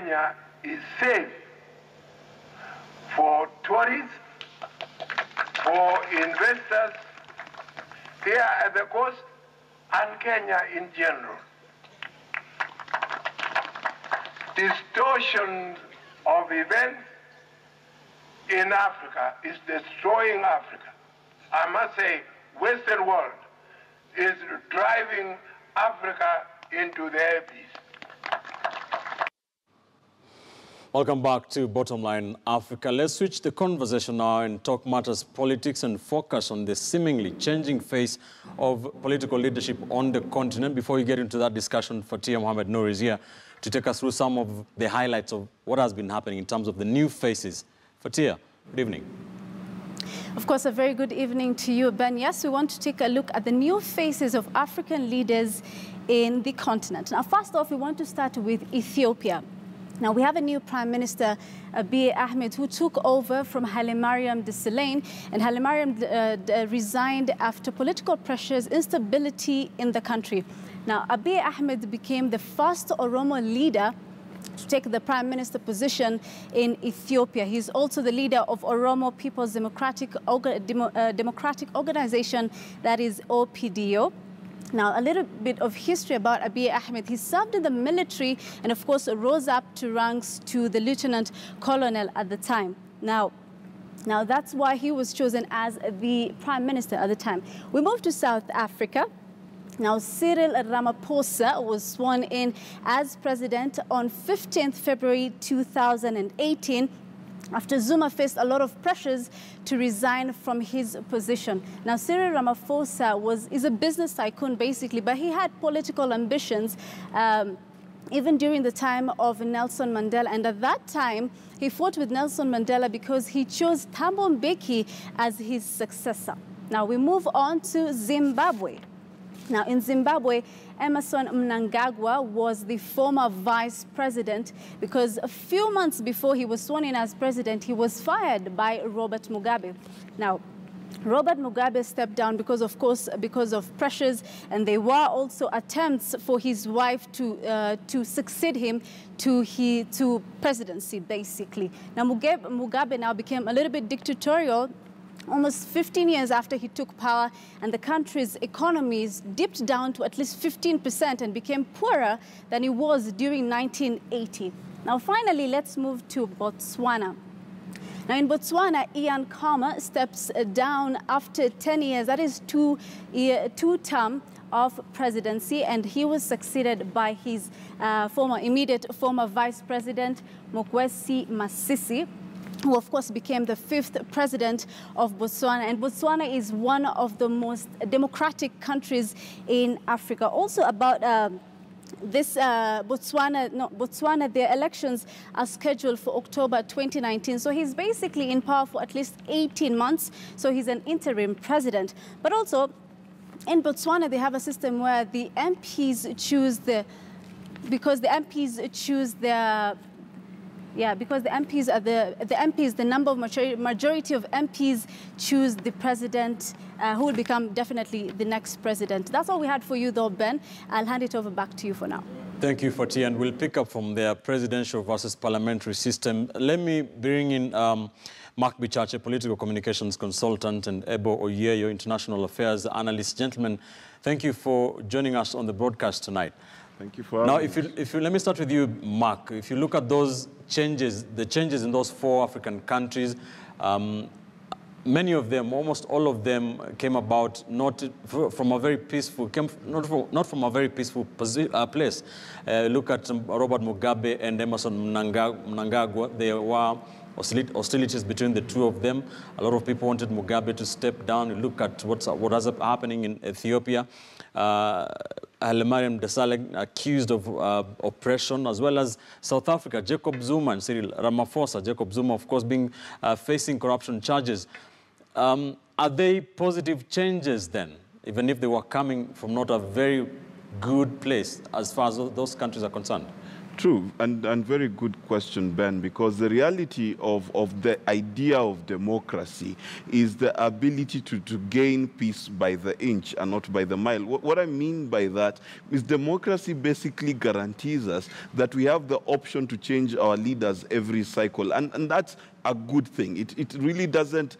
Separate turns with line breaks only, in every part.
Kenya is safe for tourists, for investors here at the coast, and Kenya in general. Distortion of events in Africa is destroying Africa. I must say, Western world is driving Africa into the abyss.
Welcome back to Bottomline Africa. Let's switch the conversation now and talk matters politics and focus on the seemingly changing face of political leadership on the continent. Before we get into that discussion, Fatia Mohamed Noor is here to take us through some of the highlights of what has been happening in terms of the new faces. Fatia, good evening.
Of course, a very good evening to you, Ben. Yes, we want to take a look at the new faces of African leaders in the continent. Now, first off, we want to start with Ethiopia. Now, we have a new Prime Minister, Abiy Ahmed, who took over from Hailemariam Desalegn, and Hailemariam resigned after political pressures, instability in the country. Now, Abiy Ahmed became the first Oromo leader to take the Prime Minister position in Ethiopia. He's also the leader of Oromo People's Democratic Organization, that is OPDO. Now, a little bit of history about Abiy Ahmed. He served in the military and, of course, rose up to ranks to the lieutenant colonel at the time. Now that's why he was chosen as the prime minister at the time. We move to South Africa. Now, Cyril Ramaphosa was sworn in as president on 15th February 2018. After Zuma faced a lot of pressures to resign from his position. Now, Cyril Ramaphosa is a business tycoon, basically, but he had political ambitions even during the time of Nelson Mandela. And at that time, he fought with Nelson Mandela because he chose Thabo Mbeki as his successor. Now, we move on to Zimbabwe. Now, in Zimbabwe, Emmerson Mnangagwa was the former vice president because a few months before he was sworn in as president, he was fired by Robert Mugabe. Now, Robert Mugabe stepped down because of pressures, and there were also attempts for his wife to succeed him to presidency, basically. Now, Mugabe now became a little bit dictatorial almost 15 years after he took power, and the country's economies dipped down to at least 15% and became poorer than it was during 1980. Now, finally, let's move to Botswana. Now, in Botswana, Ian Khama steps down after 10 years, that is two term of presidency, and he was succeeded by his immediate former vice president, Mokgweetsi Masisi, who of course became the 5th president of Botswana. And Botswana is one of the most democratic countries in Africa. Also about Botswana, their elections are scheduled for October 2019. So he's basically in power for at least 18 months. So he's an interim president. But also in Botswana, they have a system where the MPs choose the number of majority of MPs choose the president who will become definitely the next president. That's all we had for you, though, Ben. I'll hand it over back to you for now.
Thank you, Fatia, and we'll pick up from their presidential versus parliamentary system. Let me bring in Mark Bichache, political communications consultant, and Ebo Oyeyo, international affairs analyst. Gentlemen, thank you for joining us on the broadcast tonight.
Thank you for having
me. Now, let me start with you, Mark. If you look at those changes, the changes in those 4 African countries, many of them, almost all of them, came about not from a very peaceful place. Look at Robert Mugabe and Emmerson Mnangagwa. There were hostilities between the two of them. A lot of people wanted Mugabe to step down. You look at what is happening in Ethiopia. Hailemariam Desalegn accused of oppression, as well as South Africa, Jacob Zuma and Cyril Ramaphosa. Jacob Zuma, of course, facing corruption charges. Are they positive changes then, even if they were coming from not a very good place as far as those countries are concerned?
True, and very good question, Ben, because the reality of the idea of democracy is the ability to gain peace by the inch and not by the mile. What I mean by that is democracy basically guarantees us that we have the option to change our leaders every cycle, and that's a good thing. It really doesn't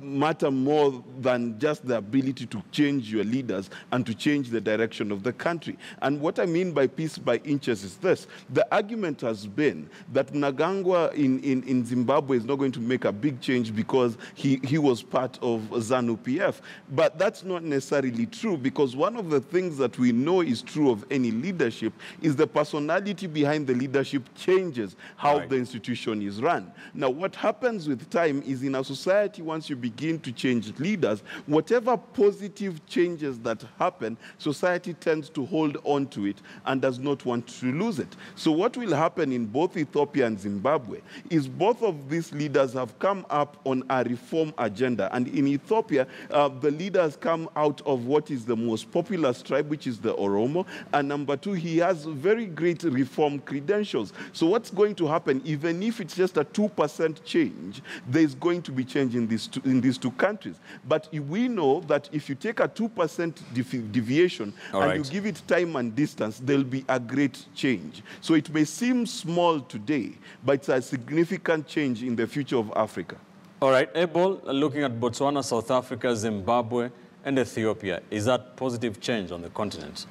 matter more than just the ability to change your leaders and to change the direction of the country. And what I mean by peace by inches is this. The argument has been that Mnangagwa in Zimbabwe is not going to make a big change because he was part of ZANU-PF. But that's not necessarily true, because one of the things that we know is true of any leadership is the personality behind the leadership changes how the institution is run. Now, what happens with time is in a society, once you begin to change leaders, whatever positive changes that happen, society tends to hold on to it and does not want to lose it. So what will happen in both Ethiopia and Zimbabwe is both of these leaders have come up on a reform agenda. And in Ethiopia, the leaders come out of what is the most popular tribe, which is the Oromo. And number two, he has very great reform credentials. So what's going to happen, even if it's just a 2% change, there's going to be change in these two countries. But we know that if you take a 2% deviation and you give it time and distance, there'll be a great change. So it may seem small today, but it's a significant change in the future of Africa.
All right, Abel, looking at Botswana, South Africa, Zimbabwe, and Ethiopia, is that positive change on the continent?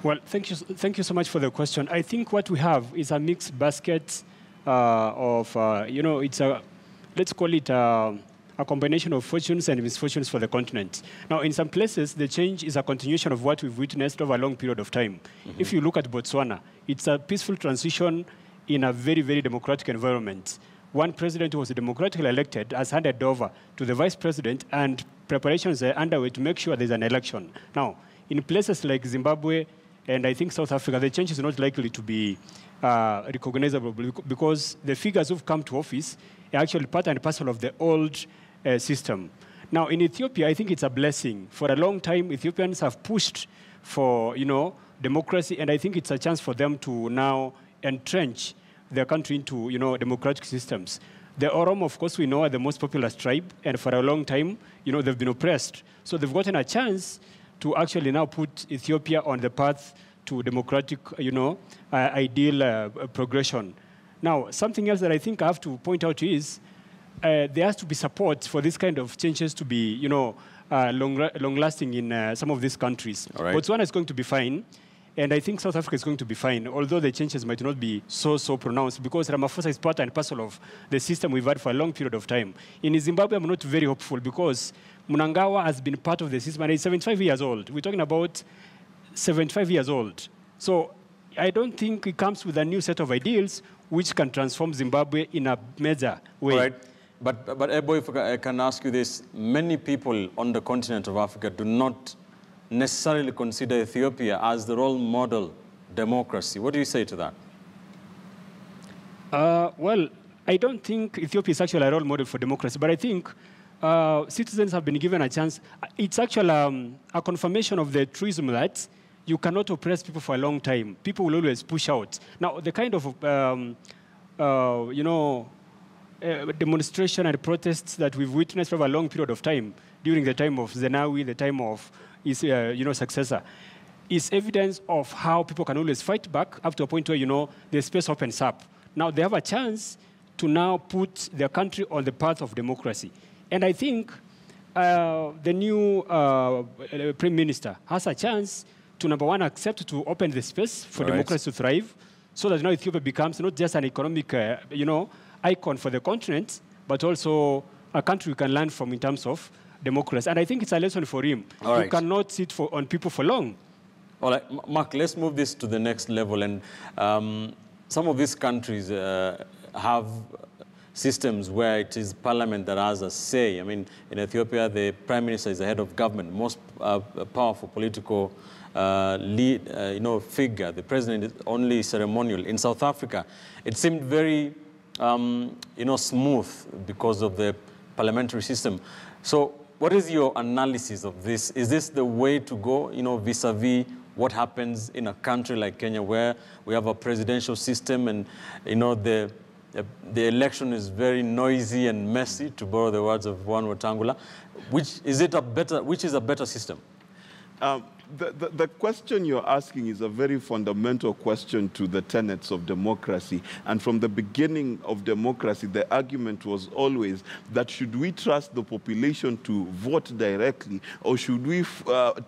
Well, thank you so much for the question. I think what we have is a mixed basket it's let's call it a combination of fortunes and misfortunes for the continent. Now, in some places, the change is a continuation of what we've witnessed over a long period of time. If you look at Botswana, it's a peaceful transition in a very, very democratic environment. One president who was democratically elected has handed over to the vice president, and preparations are underway to make sure there's an election. Now, in places like Zimbabwe and I think South Africa, the change is not likely to be recognizable because the figures who've come to office are actually part and parcel of the old system. Now, in Ethiopia, I think it's a blessing. For a long time, Ethiopians have pushed for, democracy, and I think it's a chance for them to now entrench their country into, democratic systems. The Oromo, of course, we know are the most populous tribe, and for a long time, they've been oppressed. So they've gotten a chance to actually now put Ethiopia on the path to democratic, ideal progression. Now, something else that I think I have to point out is there has to be support for this kind of changes to be, long-lasting in some of these countries. Right. Botswana is going to be fine, and I think South Africa is going to be fine, although the changes might not be so pronounced, because Ramaphosa is part and parcel of the system we've had for a long period of time. In Zimbabwe, I'm not very hopeful, because Mnangagwa has been part of the system, and he's 75 years old. We're talking about 75 years old. So I don't think it comes with a new set of ideals which can transform Zimbabwe in a major way.
Right. But Ebo, if I can ask you this, many people on the continent of Africa do not necessarily consider Ethiopia as the role model democracy. What do you say to that?
Well, I don't think Ethiopia is actually a role model for democracy, but I think citizens have been given a chance. It's actually a confirmation of the truism that you cannot oppress people for a long time. People will always push out. Now, the kind of, demonstration and protests that we've witnessed over a long period of time, during the time of Zenawi, the time of his, successor, is evidence of how people can always fight back up to a point where, the space opens up. Now, they have a chance to now put their country on the path of democracy. And I think the new Prime Minister has a chance to, number one, accept to open the space for democracy to thrive, so that now Ethiopia becomes not just an economic, icon for the continent, but also a country we can learn from in terms of democracy. And I think it's a lesson for him. You cannot sit on people for long.
All right, Mark, let's move this to the next level. And some of these countries have systems where it is parliament that has a say. I mean, in Ethiopia, the prime minister is the head of government, most powerful political lead, figure. The president is only ceremonial. In South Africa, it seemed very, smooth because of the parliamentary system. So what is your analysis of this? Is this the way to go, vis-a-vis what happens in a country like Kenya where we have a presidential system and, you know, the election is very noisy and messy, to borrow the words of Juan Wetangula. Which is a better system?
The question you're asking is a very fundamental question to the tenets of democracy. And from the beginning of democracy, the argument was always that should we trust the population to vote directly, or should we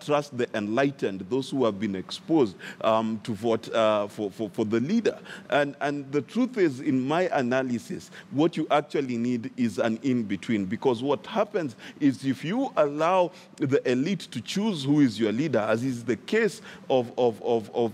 trust the enlightened, those who have been exposed to vote for the leader? And the truth is, in my analysis, what you actually need is an in-between. Because what happens is if you allow the elite to choose who is your leader, as is the case of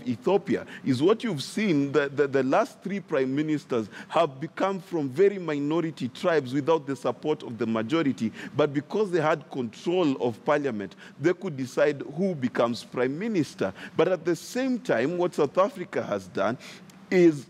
Ethiopia, is what you've seen, the last 3 prime ministers have become from very minority tribes without the support of the majority, but because they had control of parliament, they could decide who becomes prime minister. But at the same time, what South Africa has done is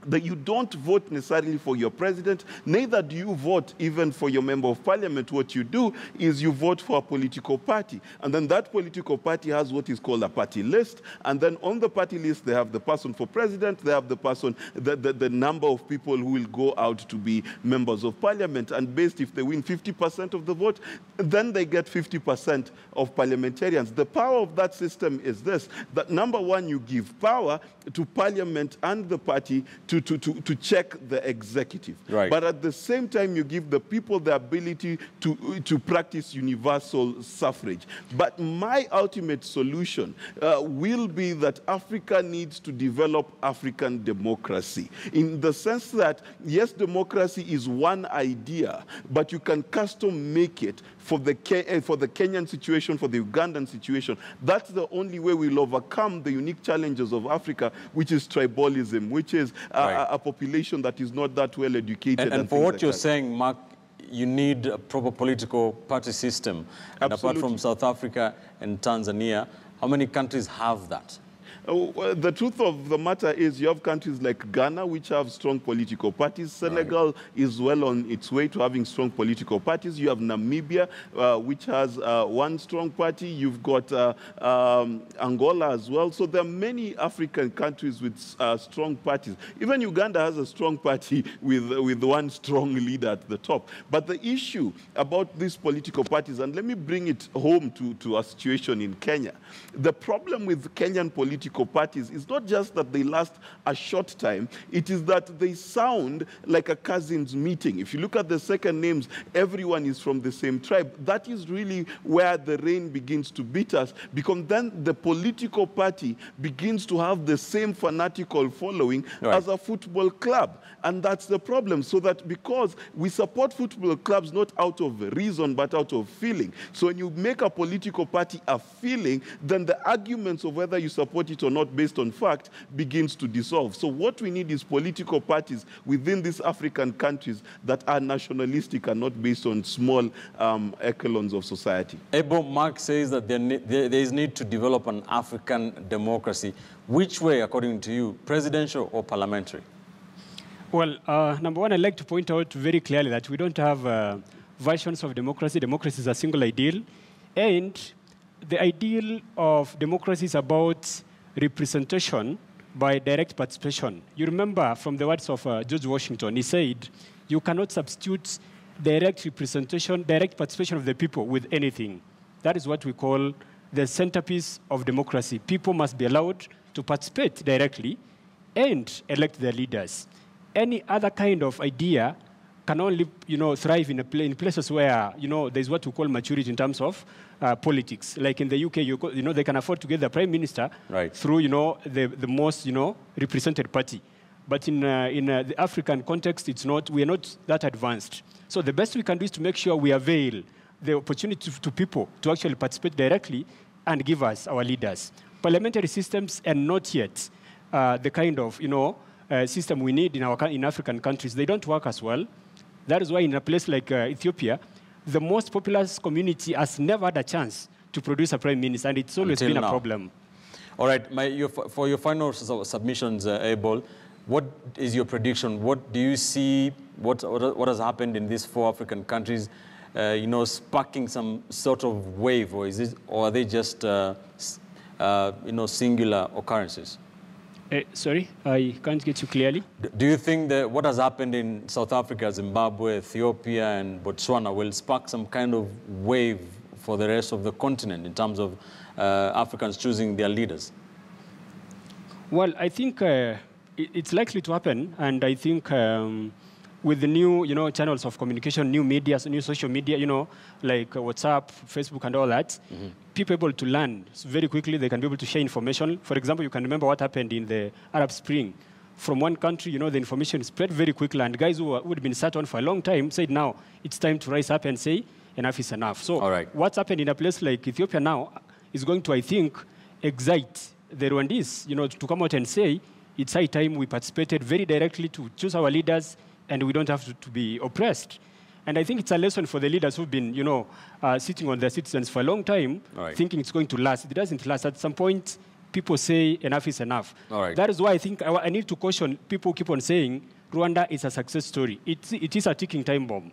that you don't vote necessarily for your president, neither do you vote even for your member of parliament. What you do is you vote for a political party. And then that political party has what is called a party list. And then on the party list, they have the person for president, they have the person, the number of people who will go out to be members of parliament. And based, if they win 50% of the vote, then they get 50% of parliamentarians. The power of that system is this, that number one, you give power to parliament and the party to check the executive.
Right.
But at the same time, you give the people the ability to practice universal suffrage. But my ultimate solution will be that Africa needs to develop African democracy, in the sense that, yes, democracy is one idea, but you can custom make it for the Kenyan situation, for the Ugandan situation. That's the only way we'll overcome the unique challenges of Africa, which is tribalism, which is a population that is not that well educated.
And for what you're saying, Mark, you need a proper political party system. And apart from South Africa and Tanzania, how many countries have that?
Well, the truth of the matter is you have countries like Ghana, which have strong political parties. Senegal is well on its way to having strong political parties. You have Namibia, which has one strong party. You've got Angola as well. So there are many African countries with strong parties. Even Uganda has a strong party with one strong leader at the top. But the issue about these political parties, and let me bring it home to a situation in Kenya. The problem with Kenyan political parties is not just that they last a short time, it is that they sound like a cousins meeting. If you look at the second names, everyone is from the same tribe. That is really where the rain begins to beat us, because then the political party begins to have the same fanatical following as a football club. And that's the problem. So that because we support football clubs not out of reason, but out of feeling. So when you make a political party a feeling, then the arguments of whether you support it or not based on fact begins to dissolve. So what we need is political parties within these African countries that are nationalistic and not based on small echelons of society.
Ebo, Mark says that there is need to develop an African democracy. Which way, according to you, presidential or parliamentary?
Well, number one, I'd like to point out very clearly that we don't have versions of democracy. Democracy is a single ideal. And the ideal of democracy is about representation by direct participation. You remember from the words of George Washington, he said, you cannot substitute direct representation, direct participation of the people with anything. That is what we call the centerpiece of democracy. People must be allowed to participate directly and elect their leaders. Any other kind of idea can only, thrive in places where, there's what we call maturity in terms of politics. Like in the UK, they can afford to get the prime minister through, the most, represented party. But in the African context, we are not that advanced. So the best we can do is to make sure we avail the opportunity to people to actually participate directly and give us our leaders. Parliamentary systems are not yet the kind of, system we need in African countries. They don't work as well. That is why in a place like Ethiopia, the most populous community has never had a chance to produce a prime minister, and it's always been a problem.
All right, for your final submissions, Abel, what is your prediction? What do you see, what has happened in these 4 African countries, sparking some sort of wave, or are they just singular occurrences?
Sorry, I can't get you clearly.
Do you think that what has happened in South Africa, Zimbabwe, Ethiopia, and Botswana will spark some kind of wave for the rest of the continent in terms of Africans choosing their leaders?
Well, I think it's likely to happen, and I think with the new, channels of communication, new media, new social media, like WhatsApp, Facebook, and all that, people able to learn very quickly. They can be able to share information. For example, you can remember what happened in the Arab Spring. From one country, the information spread very quickly, and guys who would have been sat on for a long time said, now it's time to rise up and say, enough is enough. So what's happened in a place like Ethiopia now is going to, I think, excite the Rwandese, to come out and say, it's high time we participated very directly to choose our leaders, and we don't have to be oppressed. And I think it's a lesson for the leaders who've been, sitting on their citizens for a long time, thinking it's going to last. It doesn't last. At some point, people say enough is enough. That is why I think I need to caution people who keep on saying Rwanda is a success story. It is a ticking time bomb.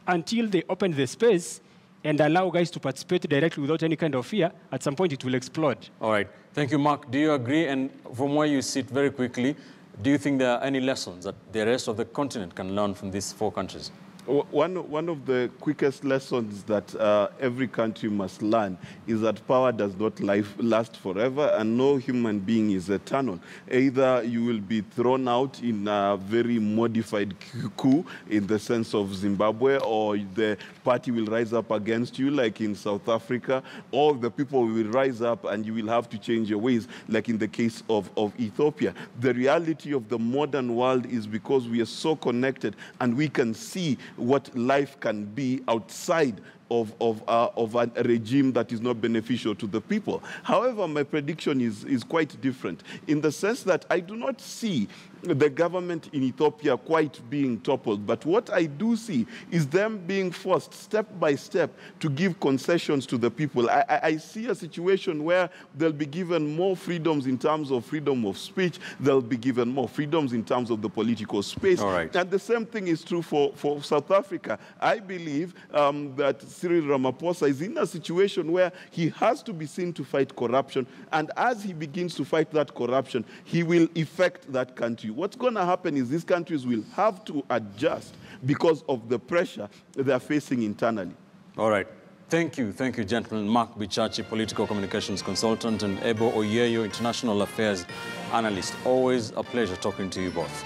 Until they open the space and allow guys to participate directly without any kind of fear, at some point it will explode.
All right. Thank you, Mark. Do you agree? And from where you sit very quickly, do you think there are any lessons that the rest of the continent can learn from these 4 countries?
One of the quickest lessons that every country must learn is that power does not last forever, and no human being is eternal. Either you will be thrown out in a very modified coup in the sense of Zimbabwe, or the party will rise up against you like in South Africa, or the people will rise up and you will have to change your ways like in the case of Ethiopia. The reality of the modern world is because we are so connected and we can see what life can be outside of a regime that is not beneficial to the people. However, my prediction is quite different in the sense that I do not see the government in Ethiopia quite being toppled, but what I do see is them being forced step by step to give concessions to the people. I see a situation where they'll be given more freedoms in terms of freedom of speech, they'll be given more freedoms in terms of the political space. And the same thing is true for South Africa. I believe that Cyril Ramaphosa is in a situation where he has to be seen to fight corruption, and as he begins to fight that corruption, he will affect that country. What's going to happen is these countries will have to adjust because of the pressure they're facing internally.
All right. Thank you, gentlemen. Mark Bichachi, political communications consultant, and Ebo Oyeyo, international affairs analyst. Always a pleasure talking to you both.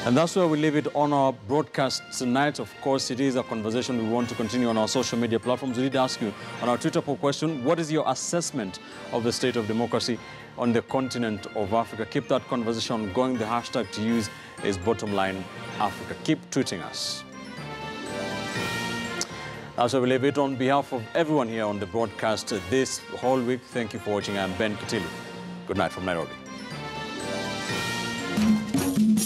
And that's where we leave it on our broadcast tonight. Of course, it is a conversation we want to continue on our social media platforms. We did ask you on our Twitter poll question, what is your assessment of the state of democracy on the continent of Africa? Keep that conversation going. The hashtag to use is Bottomline Africa. Keep tweeting us. That's where we leave it. On behalf of everyone here on the broadcast this whole week, thank you for watching. I'm Ben Katilu. Good night from Nairobi.